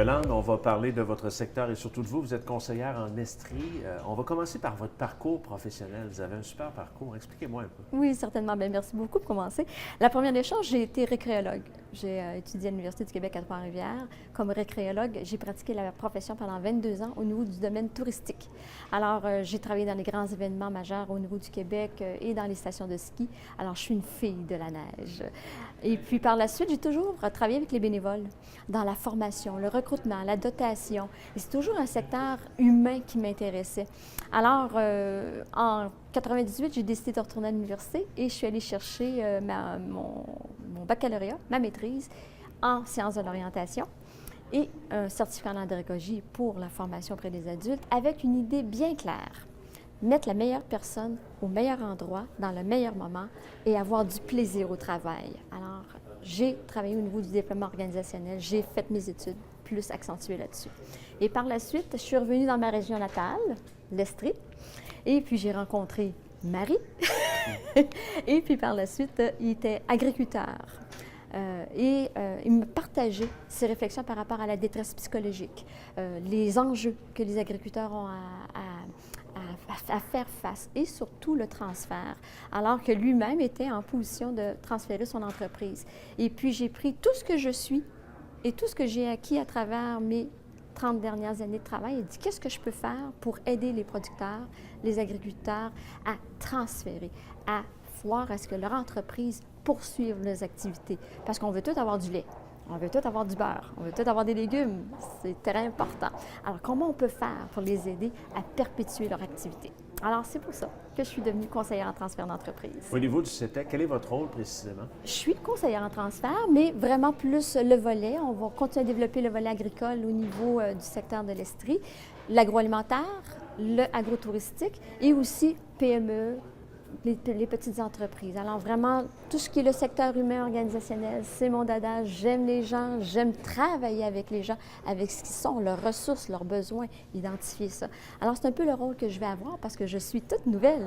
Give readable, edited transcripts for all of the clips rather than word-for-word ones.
Yolande, on va parler de votre secteur et surtout de vous. Vous êtes conseillère en estrie. On va commencer par votre parcours professionnel. Vous avez un super parcours. Expliquez-moi un peu. Oui, certainement. Bien, merci beaucoup pour commencer. La première des choses, j'ai été récréologue. J'ai étudié à l'Université du Québec à Trois-Rivières. Comme récréologue, j'ai pratiqué la profession pendant 22 ans au niveau du domaine touristique. Alors, j'ai travaillé dans les grands événements majeurs au niveau du Québec et dans les stations de ski. Alors, je suis une fille de la neige. Et puis, par la suite, j'ai toujours travaillé avec les bénévoles dans la formation, le recrutement, la dotation. Et c'est toujours un secteur humain qui m'intéressait. Alors, en 98, j'ai décidé de retourner à l'université et je suis allée chercher mon baccalauréat, ma maîtrise en sciences de l'orientation et un certificat en andédagogie pour la formation auprès des adultes avec une idée bien claire. Mettre la meilleure personne au meilleur endroit, dans le meilleur moment et avoir du plaisir au travail. Alors, j'ai travaillé au niveau du développement organisationnel, j'ai fait mes études plus accentuées là-dessus. Et par la suite, je suis revenue dans ma région natale, l'Estrie, et puis j'ai rencontré Marie. Et puis par la suite, il était agriculteur. Il me partageait ses réflexions par rapport à la détresse psychologique, les enjeux que les agriculteurs ont à faire face et surtout le transfert, alors que lui-même était en position de transférer son entreprise. Et puis j'ai pris tout ce que je suis et tout ce que j'ai acquis à travers mes 30 dernières années de travail et dit qu'est-ce que je peux faire pour aider les producteurs, les agriculteurs à transférer, à voir à ce que leur entreprise poursuive leurs activités. Parce qu'on veut tout avoir du lait, on veut tout avoir du beurre, on veut tout avoir des légumes. C'est très important. Alors, comment on peut faire pour les aider à perpétuer leur activité? Alors, c'est pour ça que je suis devenue conseillère en transfert d'entreprise. Au niveau du CETEC, quel est votre rôle précisément? Je suis conseillère en transfert, mais vraiment plus le volet. On va continuer à développer le volet agricole au niveau du secteur de l'Estrie, l'agroalimentaire, le agrotouristique et aussi PME, les petites entreprises. Alors vraiment, tout ce qui est le secteur humain organisationnel, c'est mon dada. J'aime les gens, j'aime travailler avec les gens, avec ce qu'ils sont, leurs ressources, leurs besoins, identifier ça. Alors c'est un peu le rôle que je vais avoir parce que je suis toute nouvelle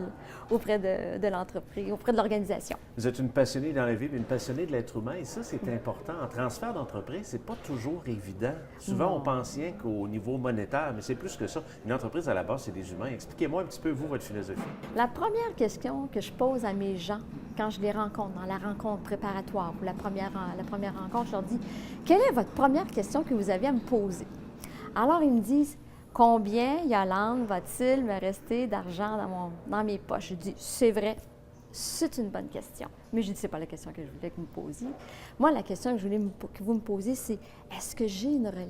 auprès de l'entreprise, auprès de l'organisation. Vous êtes une passionnée dans la vie, une passionnée de l'être humain et ça, c'est important. En transfert d'entreprise, c'est pas toujours évident. Souvent, on pense rien qu'au niveau monétaire, mais c'est plus que ça. Une entreprise, à la base, c'est des humains. Expliquez-moi un petit peu, vous, votre philosophie. La première question que je pose à mes gens quand je les rencontre, dans la rencontre préparatoire ou la première rencontre, je leur dis « Quelle est votre première question que vous avez à me poser? » Alors, ils me disent « Combien, Yolande, va-t-il me rester d'argent dans mes poches? » Je dis « C'est vrai, c'est une bonne question. » Mais je dis « C'est pas la question que je voulais que vous me posiez. » Moi, la question que je voulais que vous me posiez, c'est « Est-ce que j'ai une relève? »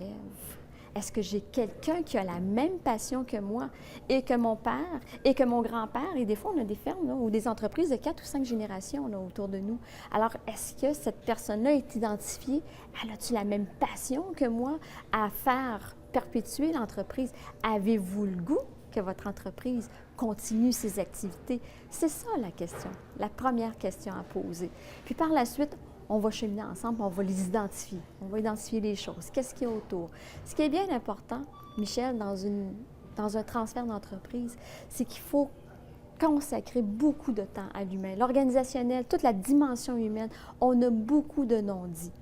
Est-ce que j'ai quelqu'un qui a la même passion que moi et que mon père et que mon grand-père? Et des fois, on a des fermes là, ou des entreprises de 4 ou 5 générations là, autour de nous. Alors, est-ce que cette personne-là est identifiée? Elle a-t-il la même passion que moi à faire perpétuer l'entreprise? Avez-vous le goût que votre entreprise continue ses activités? C'est ça la question, la première question à poser. Puis par la suite, on va cheminer ensemble, on va les identifier. On va identifier les choses. Qu'est-ce qu'il y a autour? Ce qui est bien important, Michel, dans un transfert d'entreprise, c'est qu'il faut consacrer beaucoup de temps à l'humain. L'organisationnel, toute la dimension humaine, on a beaucoup de non-dits,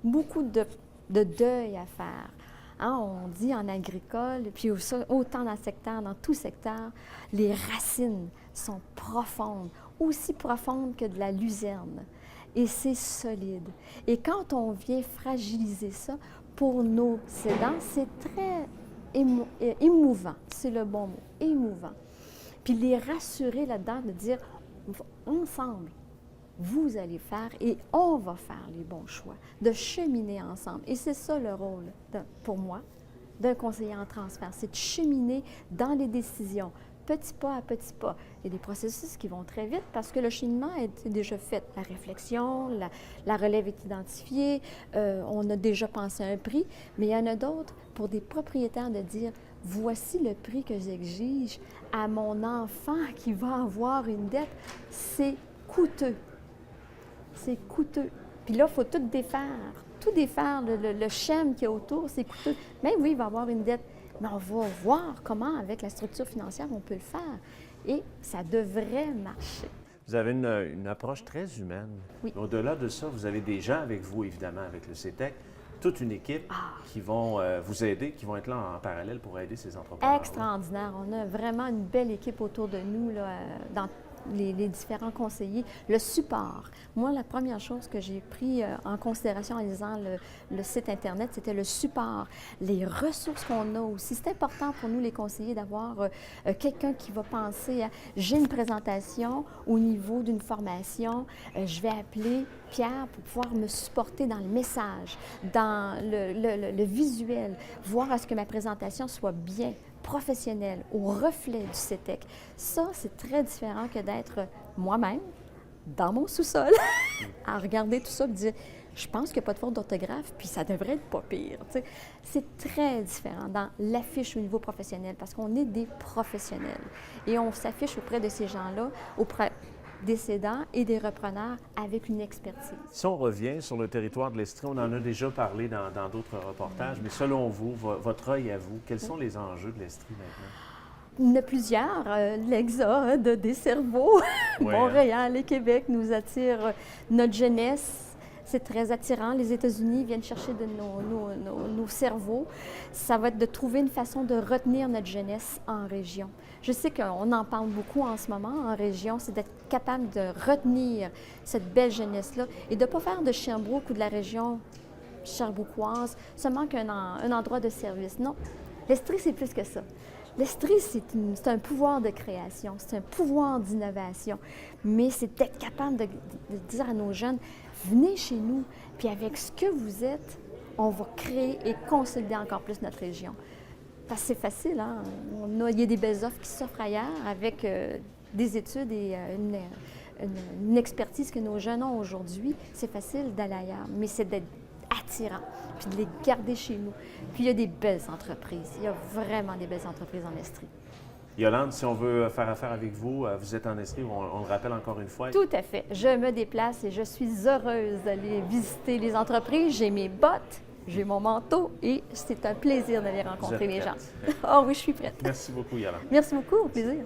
beaucoup de deuil à faire. Hein, on dit en agricole, puis autant dans le secteur, dans tout secteur, les racines sont profondes, aussi profondes que de la luzerne. Et c'est solide. Et quand on vient fragiliser ça, pour nos cédants, c'est très émouvant. C'est le bon mot, émouvant. Puis les rassurer là-dedans, de dire, ensemble, vous allez faire et on va faire les bons choix, de cheminer ensemble. Et c'est ça le rôle, pour moi, d'un conseiller en transfert, c'est de cheminer dans les décisions, petit pas à petit pas. Il y a des processus qui vont très vite parce que le cheminement est déjà fait. La réflexion, la relève est identifiée, on a déjà pensé à un prix, mais il y en a d'autres pour des propriétaires de dire « Voici le prix que j'exige à mon enfant qui va avoir une dette. » C'est coûteux. C'est coûteux. Puis là, il faut tout défaire, le schème qu'il y a autour, c'est coûteux. Mais oui, il va avoir une dette. Mais on va voir comment, avec la structure financière, on peut le faire. Et ça devrait marcher. Vous avez une approche très humaine. Oui. Au-delà de ça, vous avez des gens avec vous, évidemment, avec le CETEC. toute une équipe qui vont vous aider, qui vont être là en parallèle pour aider ces entrepreneurs. Extraordinaire. On a vraiment une belle équipe autour de nous, là, dans les différents conseillers. Le support. Moi, la première chose que j'ai pris en considération en lisant le site Internet, c'était le support. Les ressources qu'on a aussi. C'est important pour nous, les conseillers, d'avoir quelqu'un qui va penser à « j'ai une présentation au niveau d'une formation, je vais appeler Pierre pour pouvoir me supporter dans le message, dans le visuel, voir à ce que ma présentation soit bien, professionnelle, au reflet du CETEC. Ça, c'est très différent que d'être moi-même, dans mon sous-sol, à regarder tout ça et dire « je pense qu'il n'y a pas de faute d'orthographe, puis ça devrait être pas pire. » C'est très différent dans l'affiche au niveau professionnel parce qu'on est des professionnels et on s'affiche auprès de ces gens-là, auprès des cédants et des repreneurs avec une expertise. Si on revient sur le territoire de l'Estrie, on en a déjà parlé dans d'autres reportages, mais selon vous, votre œil à vous, quels sont les enjeux de l'Estrie maintenant? Il y en a plusieurs. L'exode des cerveaux. Ouais, Montréal et Québec nous attirent notre jeunesse. C'est très attirant. Les États-Unis viennent chercher de nos cerveaux. Ça va être de trouver une façon de retenir notre jeunesse en région. Je sais qu'on en parle beaucoup en ce moment en région, c'est d'être capable de retenir cette belle jeunesse-là et de ne pas faire de Sherbrooke ou de la région sherbrookoise seulement qu'un endroit de service. Non, l'Estrie, c'est plus que ça. L'Estrie, c'est un pouvoir de création, c'est un pouvoir d'innovation, mais c'est d'être capable de dire à nos jeunes, venez chez nous, puis avec ce que vous êtes, on va créer et consolider encore plus notre région. Parce que c'est facile, hein? Il y a des belles offres qui s'offrent ailleurs avec des études et une expertise que nos jeunes ont aujourd'hui. C'est facile d'aller ailleurs, mais c'est d'être attirant, puis de les garder chez nous. Puis il y a des belles entreprises. Il y a vraiment des belles entreprises en Estrie. Yolande, si on veut faire affaire avec vous, vous êtes en Estrie, on le rappelle encore une fois. Tout à fait. Je me déplace et je suis heureuse d'aller visiter les entreprises. J'ai mes bottes, j'ai mon manteau et c'est un plaisir d'aller rencontrer les gens. Oh oui, je suis prête. Merci beaucoup, Yolande. Merci beaucoup, au plaisir.